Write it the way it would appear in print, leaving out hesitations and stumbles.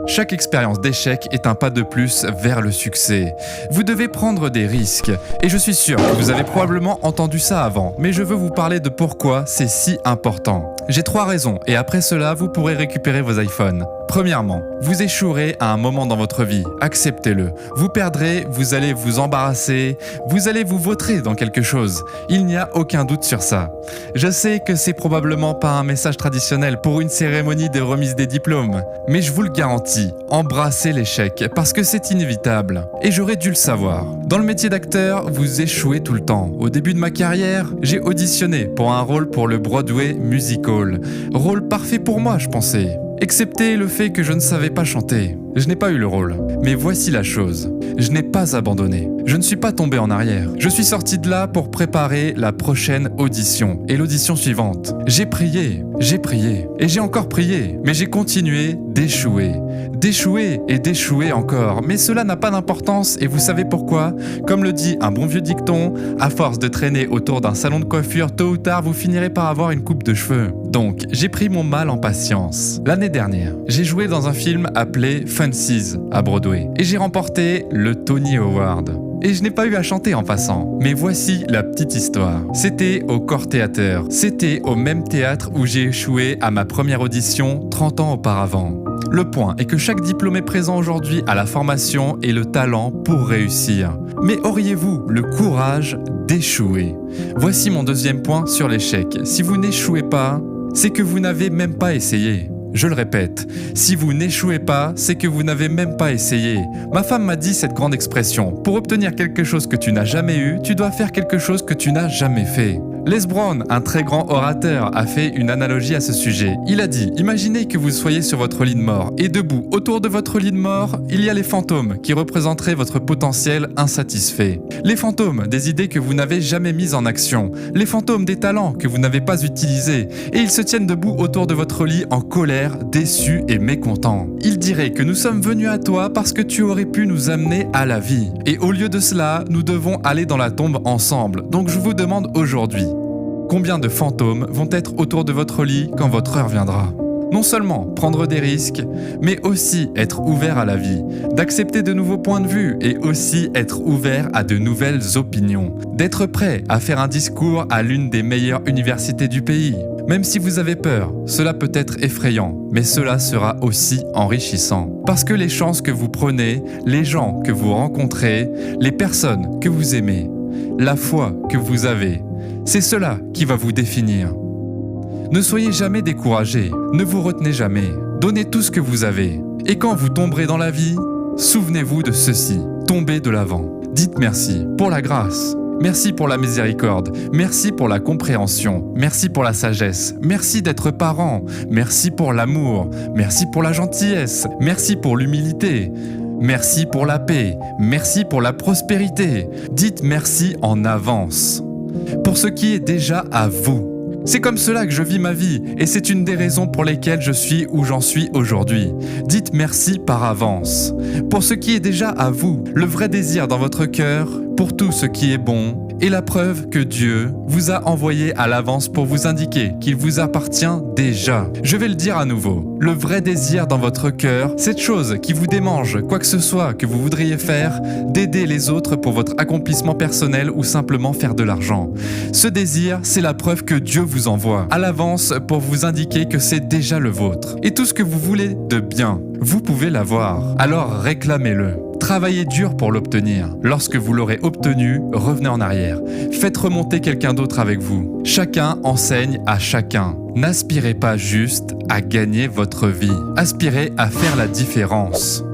Chaque expérience d'échec est un pas de plus vers le succès. Vous devez prendre des risques. Et je suis sûr que vous avez probablement entendu ça avant, mais je veux vous parler de pourquoi c'est si important. J'ai 3 raisons et après cela, vous pourrez récupérer vos iPhones. Premièrement, vous échouerez à un moment dans votre vie, acceptez-le. Vous perdrez, vous allez vous embarrasser, vous allez vous vautrer dans quelque chose. Il n'y a aucun doute sur ça. Je sais que c'est probablement pas un message traditionnel pour une cérémonie de remise des diplômes, mais je vous le garantis, embrassez l'échec parce que c'est inévitable. Et j'aurais dû le savoir. Dans le métier d'acteur, vous échouez tout le temps. Au début de ma carrière, j'ai auditionné pour un rôle pour le Broadway Musical. Rôle parfait pour moi, je pensais. Excepté le fait que je ne savais pas chanter. Je n'ai pas eu le rôle. Mais voici la chose. Je n'ai pas abandonné. Je ne suis pas tombé en arrière. Je suis sorti de là pour préparer la prochaine audition et l'audition suivante. J'ai prié et j'ai encore prié, mais j'ai continué d'échouer. D'échouer et d'échouer encore. Mais cela n'a pas d'importance et vous savez pourquoi ? Comme le dit un bon vieux dicton, à force de traîner autour d'un salon de coiffure, tôt ou tard vous finirez par avoir une coupe de cheveux. Donc, j'ai pris mon mal en patience. L'année dernière, j'ai joué dans un film appelé Fences à Broadway et j'ai remporté le Tony Award. Et je n'ai pas eu à chanter en passant. Mais voici la petite histoire. C'était au Corps Theater. C'était au même théâtre où j'ai échoué à ma première audition 30 ans auparavant. Le point est que chaque diplômé présent aujourd'hui a la formation et le talent pour réussir. Mais auriez-vous le courage d'échouer ? Voici mon deuxième point sur l'échec. Si vous n'échouez pas, c'est que vous n'avez même pas essayé. Je le répète, si vous n'échouez pas, c'est que vous n'avez même pas essayé. Ma femme m'a dit cette grande expression. Pour obtenir quelque chose que tu n'as jamais eu, tu dois faire quelque chose que tu n'as jamais fait. Les Brown, un très grand orateur, a fait une analogie à ce sujet. Il a dit, imaginez que vous soyez sur votre lit de mort et debout, autour de votre lit de mort, il y a les fantômes qui représenteraient votre potentiel insatisfait. Les fantômes des idées que vous n'avez jamais mises en action. Les fantômes des talents que vous n'avez pas utilisés. Et ils se tiennent debout autour de votre lit en colère, déçus et mécontents. Ils diraient que nous sommes venus à toi parce que tu aurais pu nous amener à la vie. Et au lieu de cela, nous devons aller dans la tombe ensemble. Donc je vous demande aujourd'hui, combien de fantômes vont être autour de votre lit quand votre heure viendra ? Non seulement prendre des risques, mais aussi être ouvert à la vie, d'accepter de nouveaux points de vue et aussi être ouvert à de nouvelles opinions, d'être prêt à faire un discours à l'une des meilleures universités du pays. Même si vous avez peur, cela peut être effrayant, mais cela sera aussi enrichissant. Parce que les chances que vous prenez, les gens que vous rencontrez, les personnes que vous aimez, la foi que vous avez, c'est cela qui va vous définir. Ne soyez jamais découragés, ne vous retenez jamais, donnez tout ce que vous avez. Et quand vous tomberez dans la vie, souvenez-vous de ceci, tombez de l'avant. Dites merci pour la grâce, merci pour la miséricorde, merci pour la compréhension, merci pour la sagesse, merci d'être parent, merci pour l'amour, merci pour la gentillesse, merci pour l'humilité. Merci pour la paix, merci pour la prospérité. Dites merci en avance. Pour ce qui est déjà à vous. C'est comme cela que je vis ma vie et c'est une des raisons pour lesquelles je suis où j'en suis aujourd'hui. Dites merci par avance. Pour ce qui est déjà à vous, le vrai désir dans votre cœur, pour tout ce qui est bon, et la preuve que Dieu vous a envoyé à l'avance pour vous indiquer qu'il vous appartient déjà. Je vais le dire à nouveau. Le vrai désir dans votre cœur, cette chose qui vous démange, quoi que ce soit que vous voudriez faire, d'aider les autres pour votre accomplissement personnel ou simplement faire de l'argent. Ce désir, c'est la preuve que Dieu vous envoie à l'avance pour vous indiquer que c'est déjà le vôtre. Et tout ce que vous voulez de bien, vous pouvez l'avoir. Alors réclamez-le. Travaillez dur pour l'obtenir. Lorsque vous l'aurez obtenu, revenez en arrière. Faites remonter quelqu'un d'autre avec vous. Chacun enseigne à chacun. N'aspirez pas juste à gagner votre vie. Aspirez à faire la différence.